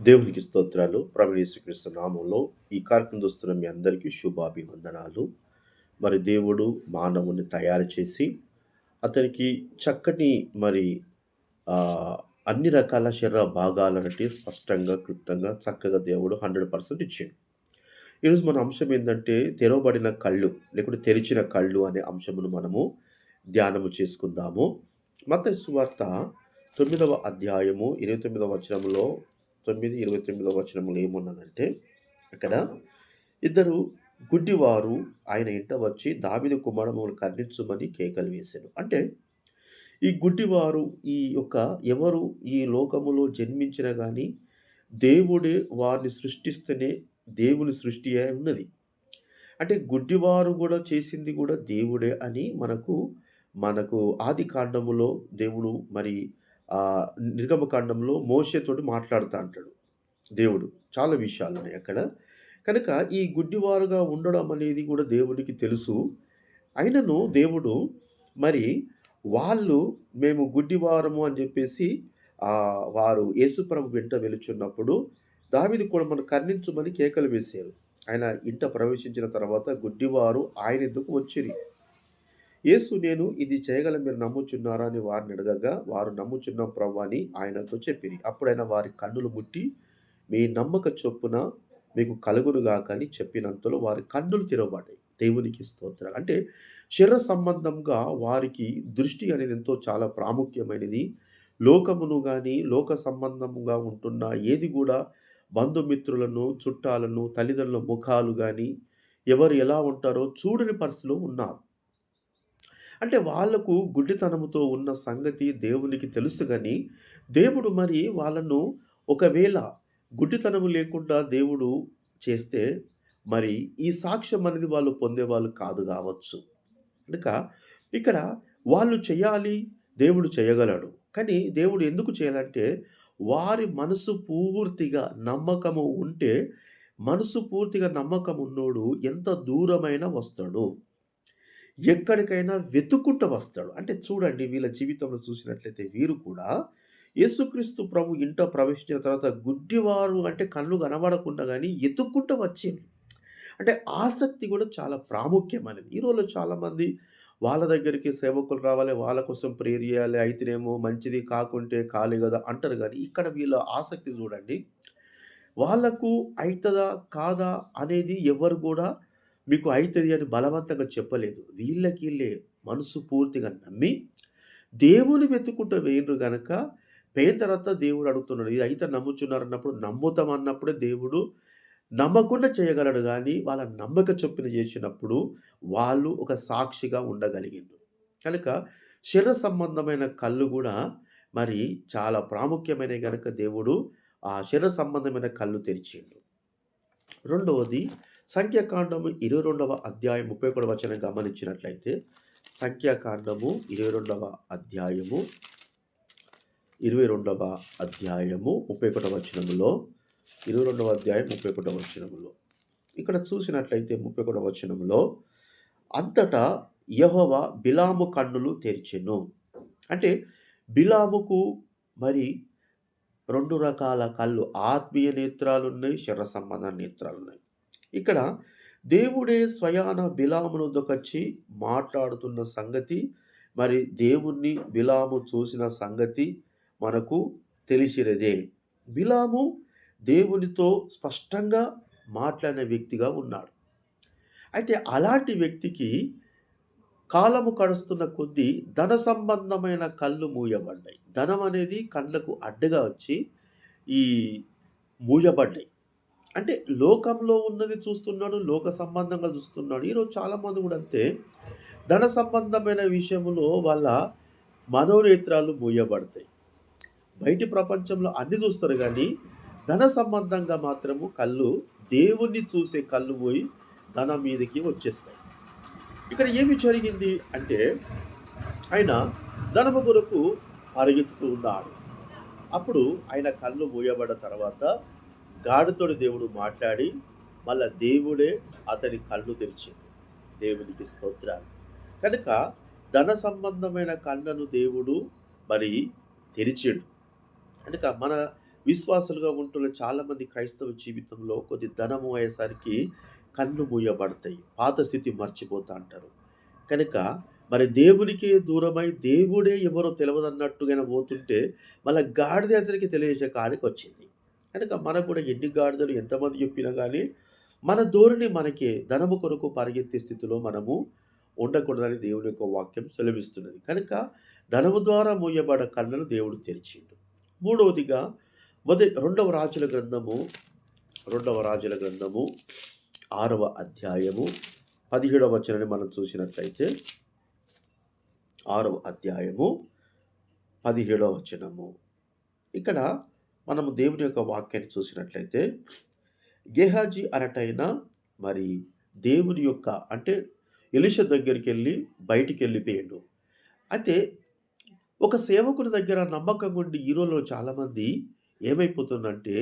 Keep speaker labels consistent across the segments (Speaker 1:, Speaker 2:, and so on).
Speaker 1: దేవునికి స్తోత్రాలు. ప్రభు యేసుక్రీస్తు నామంలో ఈ కార్యక్రమం చూస్తున్న మీ అందరికీ శుభాభివందనాలు. మరి దేవుడు మానవుని తయారు చేసి, అతనికి చక్కని మరి ఆహ్, అన్ని రకాల శరీర భాగాలనేటివి స్పష్టంగా, క్లుప్తంగా, చక్కగా దేవుడు 100% ఇచ్చిండు. ఈరోజు మన అంశం ఏందంటే, తెరవబడిన కళ్ళు, లేకుంటే తెరిచిన కళ్ళు అనే అంశమును మనము ధ్యానము చేసుకుందాము. మత్తయి సువార్త 9వ అధ్యాయము 29వ వచనంలో 9, 29వ వచనంలో ఏమున్నదంటే, అక్కడ ఇద్దరు గుడ్డివారు ఆయన ఇంట వచ్చి దావీదు కుమారుడు మమ్మల్ని కరుణించుమని కేకలు వేసెను. అంటే ఈ గుడ్డివారు ఈ యొక్క ఎవరు ఈ లోకములో జన్మించినా గాని దేవుడే వారిని సృష్టిస్తేనే దేవుని సృష్టియే ఉన్నది. అంటే గుడ్డివారు గూడా చేసింది గూడా దేవుడే అని మనకు ఆది కాండములో దేవుడు మరి ఆహ్, నిర్గమకాండంలో మోషేతోటి మాట్లాడుతా అంటాడు దేవుడు. చాలా విషయాలున్నాయి అక్కడ. కనుక ఈ గుడ్డివారుగా ఉండడం అనేది గూడా దేవునికి తెలుసు. అయినను దేవుడు మరి వాళ్ళు మేము గుడ్డివారము అని జెప్పేసి వారు యేసుప్రభు వెంట వెలుచున్నప్పుడు దావీదు కూడా మనం కరుణించుమని కేకలు వేశారు. ఆయన ఇంట ప్రవేశించిన తర్వాత గుడ్డివారు ఆయన ఎద్దుకు వచ్చిరి. యేసు నేను ఇది చేయగల మీరు నమ్ముచున్నారా అని వారిని అడగగా వారు నమ్ముచున్నాం ప్రభు అని ఆయనతో చెప్పిరి. అప్పుడైన వారి కన్నులు ముట్టి మీ నమ్మక చొప్పున మీకు కలుగునుగాక అని చెప్పినంతలో వారి కన్నులు తెరవబడ్డాయి. దేవునికి స్తోత్రాలు. అంటే శరీర సంబంధంగా వారికి దృష్టి అనేది ఎంతో చాలా ప్రాముఖ్యమైనది. లోకమును గాని, లోక సంబంధముగా ఉంటున్న ఏది గూడా బంధుమిత్రులను, చుట్టాలను, తల్లిదండ్రుల ముఖాలు గాని, ఎవరు ఎలా ఉంటారో చూడని పరిస్థితిలో ఉన్నారు. అంటే వాళ్ళకు గుడ్డితనముతో ఉన్న సంగతి దేవునికి తెలుసు గానీ, దేవుడు మరి వాళ్ళను ఒకవేళ గుడ్డితనము లేకుండా దేవుడు చేస్తే, మరి ఈ సాక్ష్యం అనేది వాళ్ళు పొందేవాళ్ళు కాదు గావచ్చు. కనుక ఇక్కడ వాళ్ళు చేయాలి, దేవుడు చేయగలడు. కానీ దేవుడు ఎందుకు చేయాలంటే, వారి మనసు పూర్తిగా నమ్మకము ఉంటే, మనసు పూర్తిగా నమ్మకం ఉన్నోడు ఎంత దూరమైనా వస్తాడు. ఎక్కడికైనా వెతుక్కుంటూ వస్తాడు. అంటే చూడండి వీళ్ళ జీవితంలో చూసినట్లయితే వీరు కూడా యేసుక్రీస్తు ప్రభు ఇంట ప్రవేశించిన తర్వాత గుడ్డివారు అంటే కళ్ళు కనబడకుండా గాని ఎతుక్కుంటూ వచ్చిండ్రు. అంటే ఆసక్తి కూడా చాలా ప్రాముఖ్యమైనది. ఈ రోజుల్లో చాలామంది వాళ్ళ దగ్గరికి సేవకులు రావాలి, వాళ్ళ కోసం ప్రేయర్ చేయాలి, అయితేనేమో మంచిది కాకుంటే కాలే గదా! అంటారు గానీ, ఇక్కడ వీళ్ళ ఆసక్తి చూడండి. వాళ్ళకు అయితదా? కాదా? అనేది ఎవరు గూడా మీకు అయితది అని బలవంతంగా చెప్పలేదు. వీళ్ళకీళ్ళే మనసు పూర్తిగా నమ్మి, దేవుని వెతుక్కుంటూ పోయిండ్రు గనక, పోయిన తర్వాత దేవుడు అడుగుతున్నాడు. ఇది అయితే నమ్ముచున్నారన్నప్పుడు, నమ్ముతాం అన్నప్పుడే దేవుడు నమ్మకుండా చేయగలడు గానీ, వాళ్ళ నమ్మక చొప్పున చేసినప్పుడు, వాళ్ళు ఒక సాక్షిగా ఉండగలిగిండ్రు. కనుక శరీర సంబంధమైన కళ్ళు గూడా మరి చాలా ప్రాముఖ్యమైనయి గనక దేవుడు ఆ శరీర సంబంధమైన కళ్ళు తెరిచిండు. రెండవది సంఖ్యాకాండము 22వ అధ్యాయం 31వ వచనం గమనించినట్లయితే, సంఖ్యాకాండము 22వ అధ్యాయము 22వ అధ్యాయము 31వ వచనములో 22వ అధ్యాయం 31వ వచనములో ఇక్కడ చూసినట్లయితే 31వ వచనములో అంతటా యెహోవా బిలాము కన్నులు తెరిచెను. అంటే బిలాముకు మరి 2 రకాల కళ్ళు ఆత్మీయ నేత్రాలున్నాయి, శరీర సంబంధ నేత్రాలున్నాయి. ఇక్కడ దేవుడే స్వయాన బిలాము వద్దకొచ్చి మాట్లాడుతున్న సంగతి, మరి దేవుణ్ణి బిలాము చూసిన సంగతి మనకు తెలిసినదే. బిలాము దేవునితో స్పష్టంగా మాట్లాడిన వ్యక్తిగా ఉన్నాడు. అయితే అలాంటి వ్యక్తికి కాలము గడుస్తున్న కొద్దీ ధన సంబంధమైన కళ్ళు మూయబడ్డాయి. ధనం అనేది కళ్ళకు అడ్డుగా వచ్చి ఈ మూయబడ్డాయి. అంటే లోకంలో ఉన్నది చూస్తున్నాడు, లోక సంబంధంగా చూస్తున్నాడు. ఈరోజు చాలామంది కూడా అంతే. ధన సంబంధమైన విషయంలో వాళ్ళ మనోనేత్రాలు మూయబడతాయి. బయటి ప్రపంచంలో అన్ని చూస్తారు గానీ, ధన సంబంధంగా మాత్రము కళ్ళు దేవుణ్ణి చూసే కళ్ళు పోయి ధనం మీదకి వచ్చేస్తాయి. ఇక్కడ ఏమి జరిగింది అంటే, ఆయన ధనము కొరకు పరిగెత్తుతూ ఉన్నాడు. అప్పుడు ఆయన కళ్ళు మూయబడ్డ తర్వాత గాడితోటి దేవుడు మాట్లాడి, మళ్ళా దేవుడే అతని కళ్ళు తెరిచిండు. దేవునికి స్తోత్రాలు. కనుక ధన సంబంధమైన కళ్ళను దేవుడు మరి తెరిచిండు. కనుక మన విశ్వాసులుగా ఉంటున్న చాలామంది క్రైస్తవ జీవితంలో కొద్ది ధనము అయ్యేసరికి కళ్ళు మూయబడతాయి. పాత స్థితి మర్చిపోతా అంటారు. కనుక మరి దేవునికే దూరమై దేవుడే ఎవరో తెలవదన్నట్టుగానే పోతుంటే మళ్ళా గాడిద అతనికి తెలియజేసే కాడికొచ్చింది. కనుక మనకు కూడా ఎన్ని గాడిదలు ఎంతమంది చెప్పినా గానీ, మన ధోరణి మనకే ధనము కొరకు పరిగెత్తే స్థితిలో మనము ఉండకూడదని దేవుని యొక్క వాక్యం సెలవిస్తున్నది. కనుక ధనము ద్వారా మూయబడ్డ కళ్ళను దేవుడు తెరిచిండు. మూడవదిగా రెండవ రాజుల గ్రంథము, రెండవ రాజుల గ్రంథము 6వ అధ్యాయము 17వ వచనాన్ని మనం చూసినట్లయితే 6వ అధ్యాయము 17వ వచనము. ఇక్కడ మనము దేవుని యొక్క వాక్యాన్ని చూసినట్లయితే గేహాజీ అనటైన మరి దేవుని యొక్క అంటే ఎలీషా దగ్గరికెళ్ళి బయటికెళ్ళిపోయిండు. అయితే ఒక సేవకుని దగ్గర నమ్మకంగా ఉండి ఈ రోజుల్లో చాలామంది ఏమైపోతుందంటే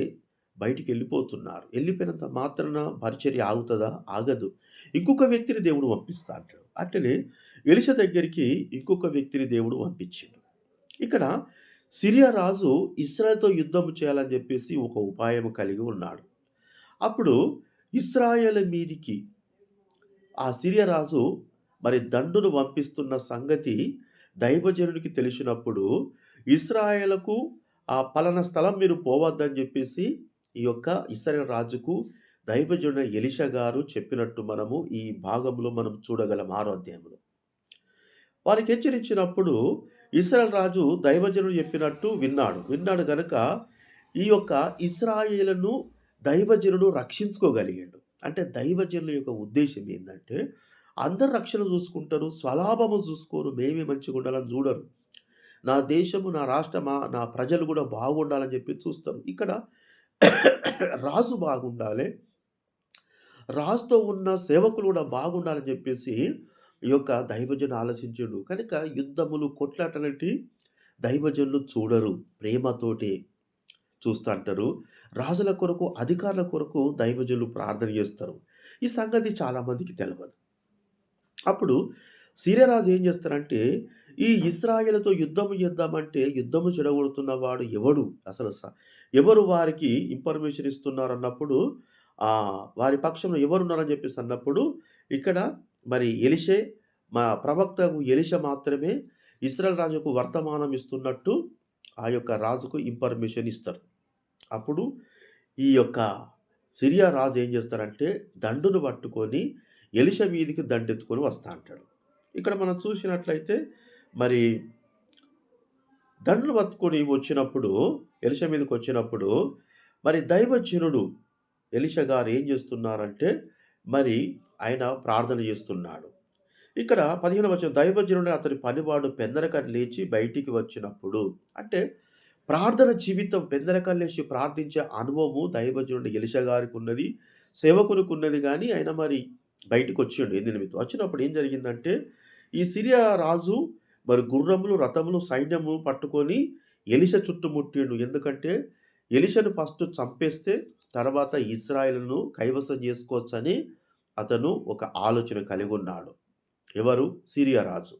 Speaker 1: బయటికెళ్ళిపోతున్నారు. ఎళ్ళిపోయినంత మాత్రాన పరిచర్య ఆగుతదా? ఆగదు. ఇంకొక వ్యక్తిని దేవుడు పంపిస్తా అంటాడు. అట్లనే ఎలీషా దగ్గరికి ఇంకొక వ్యక్తిని దేవుడు పంపించిండు. ఇక్కడ సిరియా రాజు ఇశ్రాయేలుతో యుద్ధం చేయాలని చెప్పేసి ఒక ఉపాయం కలిగి ఉన్నాడు. అప్పుడు ఇశ్రాయేలు మీదికి ఆ సిరియా రాజు మరి దండును పంపిస్తున్న సంగతి దైవజనుడికి తెలిసినప్పుడు ఇశ్రాయేలుకు ఆ పలానా స్థలం మీరు పోవద్దని చెప్పేసి ఈ యొక్క ఇశ్రాయేలు రాజుకు దైవజనుడైన ఎలీషా గారు చెప్పినట్టు మనము ఈ భాగంలో మనం చూడగలం 6వ అధ్యాయంలో. వారికి హెచ్చరించినప్పుడు ఇశ్రాయేలు రాజు దైవజనుడు చెప్పినట్టు విన్నాడు. విన్నాడు గనుక ఈ యొక్క ఇశ్రాయేలును దైవజనుడు రక్షించుకోగలిగాడు. అంటే దైవజనుల యొక్క ఉద్దేశ్యం ఏందంటే, అందరు రక్షణ చూసుకుంటారు. స్వలాభము చూసుకోరు. మేమే మంచిగుండాలని చూడరు. నా దేశము, నా రాష్ట్రమా, నా ప్రజలు కూడా బాగుండాలని చెప్పి చూస్తారు. ఇక్కడ రాజు బాగుండాలి. రాజుతో ఉన్న సేవకులు కూడా బాగుండాలని చెప్పేసి ఈ యొక్క దైవజనుడు ఆలోచించిండు. కనుక యుద్ధములు, కొట్లాటలనేటివి దైవజనులు చూడరు. ప్రేమతోటి చూస్తంటారు. రాజుల కొరకు, అధికారుల కొరకు దైవజనులు ప్రార్థన చేస్తారు. ఈ సంగతి చాలామందికి తెలవదు. అప్పుడు సిరియా రాజు ఏం చేస్తారంటే, ఈ ఇశ్రాయేలుతో యుద్ధము చేద్దామంటే యుద్ధము చెడగొడుతున్నవాడు ఎవడు? అసలు ఎవరు వారికి ఇన్ఫర్మేషన్ ఇస్తున్నారన్నప్పుడు వారి పక్షంలో ఎవరున్నారని చెప్పేసి అన్నప్పుడు ఇక్కడ మరి ఎలీషే ప్రవక్తకు ఎలీషా మాత్రమే ఇశ్రాయేలు రాజుకు వర్తమానం ఇస్తున్నట్టు ఆ యొక్క రాజుకు ఇన్ఫర్మేషన్ ఇస్తారు. అప్పుడు ఈ యొక్క సిరియా రాజు ఏం చేస్తారంటే దండును పట్టుకొని ఎలీషా మీదికి దండెత్తుకొని వస్తా అంటాడు. ఇక్కడ మనం చూసినట్లయితే మరి దండును పట్టుకొని వచ్చినప్పుడు ఎలీషా మీదకి వచ్చినప్పుడు మరి దైవజనుడు ఎలీషా గారు ఏం చేస్తున్నారంటే మరి ఆయన ప్రార్థన చేస్తున్నాడు. ఇక్కడ 15వ వచనం దైవజనుడు అతని పనివాడు పెందలకని లేచి బయటికి వచ్చినప్పుడు అంటే ప్రార్థన జీవితం పెందలకని లేచి ప్రార్థించే అనుభవము దైవజనుడు ఎలీషా గారికి ఉన్నది. సేవకునికి ఉన్నది గానీ ఆయన మరి బయటికొచ్చిండు. ఎందు నిమిత్తం వచ్చినప్పుడు ఏం జరిగిందంటే ఈ సిరియా రాజు మరి గుర్రములు, రథములు, సైన్యము పట్టుకొని ఎలీషా చుట్టుముట్టిండు. ఎందుకంటే ఎలీషాను ఫస్ట్ చంపేస్తే తర్వాత ఇశ్రాయేలును కైవసం చేసుకోవచ్చని అతను ఒక ఆలోచన కలిగి ఉన్నాడు. ఎవరు? సిరియా రాజు.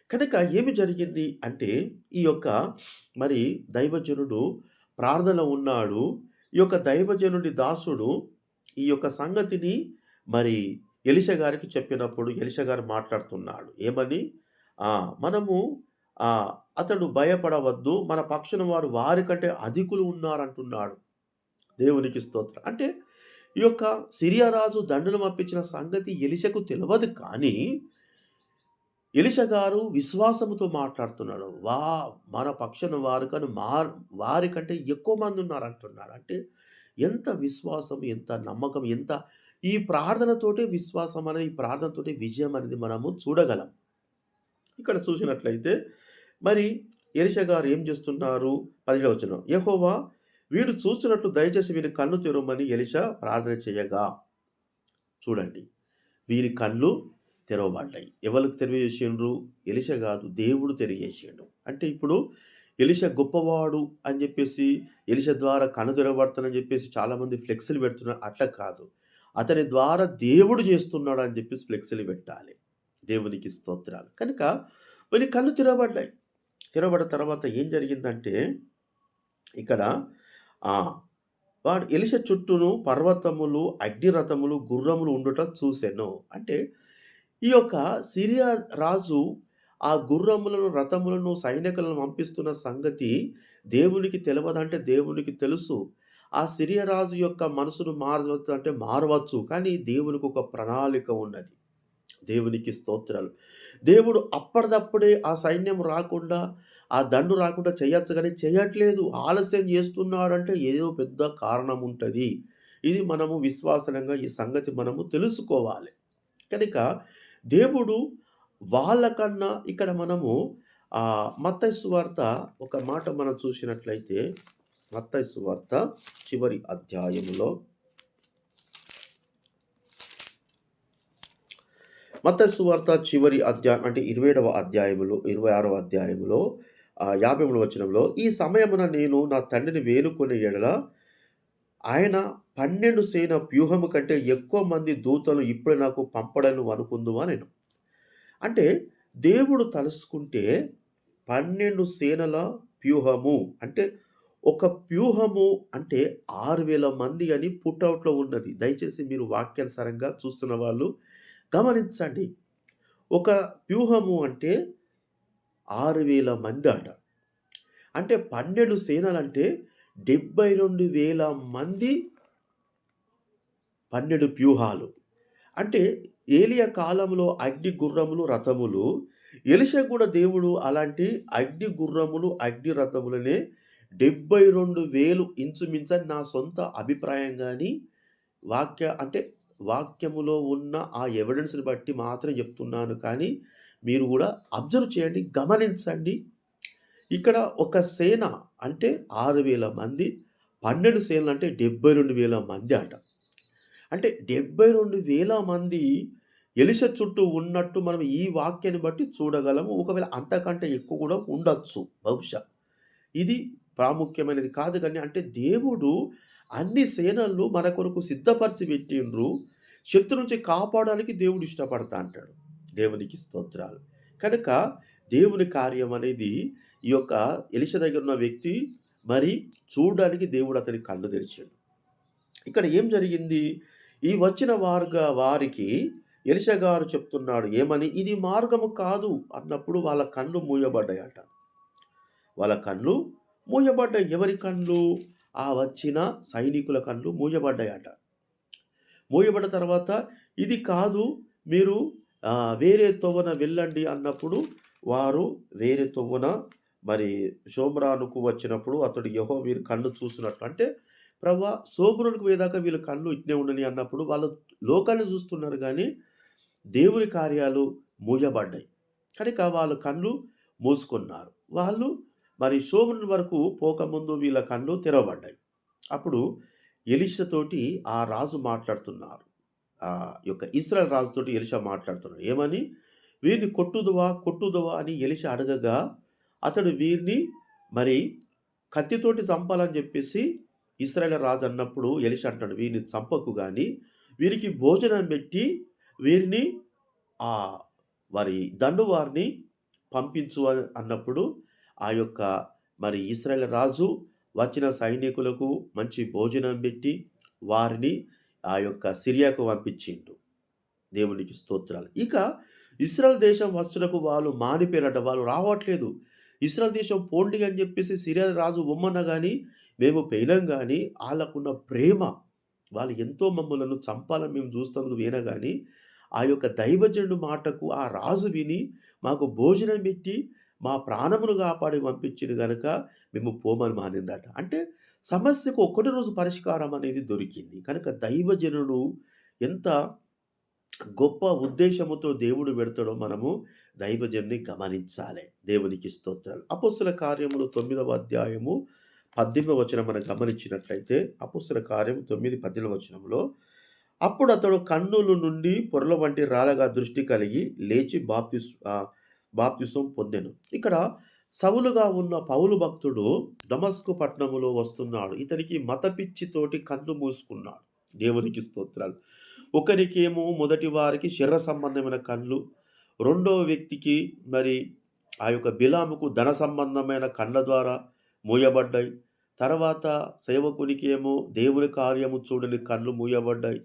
Speaker 1: కనుక ఏమి జరిగింది అంటే ఈ యొక్క మరి దైవజనుడు ప్రార్థన ఉన్నాడు. ఈ యొక్క దైవజనుడి దాసుడు ఈ యొక్క సంగతిని మరి ఎలీషా గారికి చెప్పినప్పుడు ఎలీషా గారు మాట్లాడుతున్నాడు. ఏమని? మనము అతడు భయపడవద్దు. మన పక్షున వారు వారికంటే అధికులు ఉన్నారంటున్నాడు. దేవునికి స్తోత్రం. అంటే ఈ యొక్క సిరియా రాజు దండును పంపించిన సంగతి ఎలీషాకు తెలవదు కానీ ఎలీషా గారు విశ్వాసముతో మాట్లాడుతున్నాడు. మన పక్షాన వారు కానీ వారికంటే ఎక్కువ మంది ఉన్నారంటున్నాడు. అంటే ఎంత విశ్వాసం, ఎంత నమ్మకం, ఎంత ఈ ప్రార్థనతోటే విశ్వాసం అనేది, ఈ ప్రార్థనతోటే విజయం అనేది మనము చూడగలం. ఇక్కడ చూసినట్లయితే మరి ఎలీషా గారు ఏం చేస్తున్నారు? 17వ వచనం యెహోవా వీడు చూస్తున్నట్లు దయచేసి వీని కన్ను తెరవమని ఎలీషా ప్రార్థన చేయగా చూడండి వీరి కళ్ళు తెరవబడ్డాయి. ఎవరికి తెలియజేసిండ్రు? ఎలీషా కాదు, దేవుడు తెలియజేసిండు. అంటే ఇప్పుడు ఎలీషా గొప్పవాడు అని చెప్పేసి ఎలీషా ద్వారా కన్ను తెరవబడతానని చెప్పేసి చాలామంది ఫ్లెక్స్‌లు పెడుతున్నారు. అట్లా కాదు. అతని ద్వారా దేవుడు చేస్తున్నాడు అని చెప్పేసి ఫ్లెక్స్‌లు పెట్టాలి. దేవునికి స్తోత్రాలు. కనుక వీరి కళ్ళు తెరవబడ్డాయి. తెరవబడిన తర్వాత ఏం జరిగిందంటే ఇక్కడ ఆ! వాడు ఎలీషా చుట్టూను పర్వతములు, అగ్నిరథములు, గుర్రములు ఉండుట చూసెను. అంటే ఈ యొక్క సిరియా రాజు ఆ గుర్రములను, రథములను, సైనికులను పంపిస్తున్న సంగతి దేవునికి తెలవదంటే దేవునికి తెలుసు. ఆ సిరియా రాజు యొక్క మనసును మారవచ్చు అంటే మారవచ్చు. కానీ దేవునికి ఒక ప్రణాళిక ఉన్నది. దేవునికి స్తోత్రాలు. దేవుడు అప్పటిదప్పుడే ఆ సైన్యం రాకుండా, ఆ దండు రాకుండా చేయొచ్చు గానీ చేయట్లేదు. ఆలస్యం చేస్తున్నాడంటే ఏదో పెద్ద కారణం ఉంటది. ఇది మనము విశ్వాసంగా ఈ సంగతి మనము తెలుసుకోవాలి. కనుక దేవుడు వాళ్ళకన్నా ఇక్కడ మనము మత్తయి సువార్త ఒక మాట మనం చూసినట్లయితే మత్తయి సువార్త చివరి అధ్యాయములో మత్తయి సువార్త చివరి అధ్యాయం అంటే 27వ అధ్యాయములో 26వ అధ్యాయములో 53వ వచనంలో, "ఈ సమయమున నేను నా తండ్రిని వేడుకొనే యెడల ఆయన 12 సేన వ్యూహము కంటే ఎక్కువ మంది దూతలు ఇప్పుడు నాకు పంపడను అనుకుందువా" అనెను. అంటే దేవుడు తలుసుకుంటే 12 సేనల వ్యూహము అంటే ఒక వ్యూహము అంటే 6,000 మంది అని పుటౌట్‌లో ఉన్నది. దయచేసి మీరు వాక్యానుసారంగా చూస్తున్న వాళ్ళు గమనించండి. ఒక వ్యూహము అంటే 6,000 మందట. అంటే 12 సేనలంటే 72,000 మంది 12 వ్యూహాలు. అంటే ఏలియా కాలంలో అగ్ని గుర్రములు, రథములు. ఎలీషా కూడా దేవుడు అలాంటి అగ్ని గుర్రములు, అగ్ని రథములనే 72,000 ఇంచుమించని నా సొంత అభిప్రాయం గాని, అంటే వాక్యములో ఉన్న ఆ ఎవిడెన్స్‌ని బట్టి మాత్రం చెప్తున్నాను కానీ, మీరు గూడా అబ్జర్వ్ చేయండి, గమనించండి. ఇక్కడ ఒక సేన అంటే 6,000 మంది, 12 సేనలంటే 72,000 మంది అట. అంటే 72,000 మంది ఎలీషా చుట్టూ ఉన్నట్టు మనం ఈ వాక్యాన్ని బట్టి చూడగలము. ఒకవేళ అంతకంటే ఎక్కువ కూడా ఉండొచ్చు బహుశా. ఇది ప్రాముఖ్యమైనది కాదు గానీ, అంటే దేవుడు అన్ని సేనలను మన కొరకు సిద్ధపరిచి పెట్టిండ్రు. శత్రు నుంచి కాపాడడానికి దేవుడు ఇష్టపడతా అంటాడు. దేవునికి స్తోత్రాలు. కనుక దేవుని కార్యం అనేది ఈ యొక్క ఎలీషా దగ్గరున్న వ్యక్తి మరి చూడడానికి దేవుడు అతనికి కళ్ళు తెరిచాడు. ఇక్కడ ఏం జరిగింది? ఈ వచ్చిన వారికి ఎలీషా గారు చెప్తున్నాడు ఏమని? "ఇది మార్గము కాదు" అన్నప్పుడు వాళ్ళ కళ్ళు మూయబడ్డాయట. వాళ్ళ కళ్ళు మూయబడ్డాయి. ఎవరి కళ్ళు? ఆ వచ్చిన సైనికుల కళ్ళు మూయబడ్డాయట. మూయబడ్డ తర్వాత ఇది కాదు మీరు వేరే తొవ్వన వెళ్ళండి అన్నప్పుడు వారు వేరే తొవ్వన మరి షోమ్రానుకు వచ్చినప్పుడు అతడు వీరి కళ్ళు చూసినట్లు అంటే ప్రభువా సోబురునికి పోయేదాకా వీళ్ళ కళ్ళు ఇట్నే ఉండని అన్నప్పుడు వాళ్ళు లోకాన్ని చూస్తున్నారు గానీ దేవుని కార్యాలు మూయబడ్డాయి. కనుక వాళ్ళ కళ్ళు మూసుకున్నారు. వాళ్ళు మరి షోమ్రోను వరకు పోకముందు వీళ్ళ కళ్ళు తెరవబడ్డాయి. అప్పుడు ఎలీషాతోటి ఆ రాజు మాట్లాడుతున్నారు. యొక్క ఇశ్రాయేలు రాజుతోటి ఎలీషా మాట్లాడుతున్నాడు. ఏమని? "వీరిని కొట్టుదువా? కొట్టుదువా?" అని ఎలీషా అడగగా, అతడు వీరిని మరి కత్తితోటి చంపాలని జెప్పేసి ఇశ్రాయేలు రాజు అన్నప్పుడు ఎలీషా అంటాడు, "వీరిని చంపకు గాని, వీరికి భోజనం బెట్టి వీరిని ఆహ్, వారి దండువారిని పంపించు" అన్నప్పుడు ఆ యొక్క మరి ఇశ్రాయేలు రాజు వచ్చిన సైనికులకు మంచి భోజనం బెట్టి వారిని ఆ యొక్క సిరియాకు పంపించిండు. దేవునికి స్తోత్రాలు. ఇక ఇశ్రాయేల్ దేశం వచ్చుటకు వాళ్ళు మానిపోయారట. వాళ్ళు రావట్లేదు. ఇశ్రాయేల్ దేశం పోండి అని జెప్పేసి సిరియా రాజు పొమ్మన్నా గాని, మేము పోయినాం గాని ఆళ్ళకున్న ప్రేమ, వాళ్ళు ఎంతో మమ్మలను చంపాలని మేము చూస్తందుకు పోయినా గాని, ఆ యొక్క దైవజనుడి మాటకు ఆ రాజు విని, మాకు భోజనం పెట్టి, మా ప్రాణమును కాపాడి పంపించిండు గనక మేము పోమని మానిండట. అంటే సమస్యకు ఒకటి రోజు పరిష్కారం అనేది దొరికింది. కనుక దైవజనుడు ఎంత గొప్ప ఉద్దేశముతో దేవుడు పెడతాడో మనము దైవజనుని గమనించాలి. దేవునికి స్తోత్రాలు. అపోస్తల కార్యములు 9వ అధ్యాయము 18వ వచనం మనం గమనించినట్లయితే అపోస్తల కార్యం 9, 18వ వచనంలో, "అప్పుడు అతడు కన్నుల నుండి పొరల వంటి రాళ్ళగా దృష్టి కలిగి లేచి బాప్తిసం పొందెను." ఇక్కడ సౌలుగా ఉన్న పౌలు భక్తుడు దమస్కు పట్టణములో వస్తున్నాడు. ఇతనికి మత పిచ్చితోటి కన్ను మూసుకున్నాడు. దేవునికి స్తోత్రాలు. ఒకరికేమో మొదటి వారికి శరీర సంబంధమైన కళ్ళు, రెండో వ్యక్తికి మరి ఆ యొక్క బిలాముకు ధన సంబంధమైన కళ్ళ ద్వారా మూయబడ్డాయి. తర్వాత సేవకునికి ఏమో దేవుని కార్యము చూడని కళ్ళు మూయబడ్డాయి.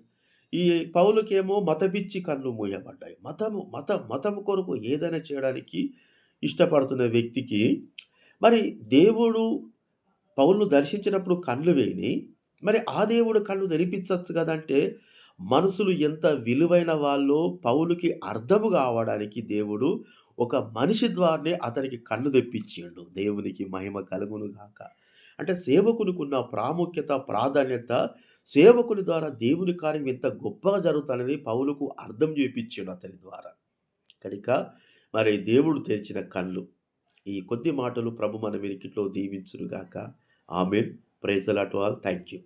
Speaker 1: ఈ పౌలుకేమో మతపిచ్చి కళ్ళు మూయబడ్డాయి. మతము కొరకు ఏదైనా చేయడానికి ఇష్టపడుతున్న వ్యక్తికి మరి దేవుడు పౌలును దర్శించినప్పుడు కళ్ళు వేయిని, మరి ఆ దేవుడు కళ్ళు తెరిపించొచ్చు గదంటే, మనుషులు ఎంత విలువైన వాళ్ళో పౌలుకి అర్థము గావడానికి దేవుడు ఒక మనిషి ద్వారానే అతనికి కళ్ళు తెప్పించిండు. దేవునికి మహిమ కలుగును గాక. అంటే సేవకునికున్న ప్రాముఖ్యత, ప్రాధాన్యత సేవకుని ద్వారా దేవుని కార్యం ఎంత గొప్పగా జరుగుతన్నది పౌలుకు అర్థం జేపిచ్చిండు అతని ద్వారా. కనుక మరి దేవుడు తెరిచిన కళ్ళు. ఈ కొద్ది మాటలు ప్రభు మన వినికిడిలో దీవించును గాక. Amen. Praise the lord to all. Thank you.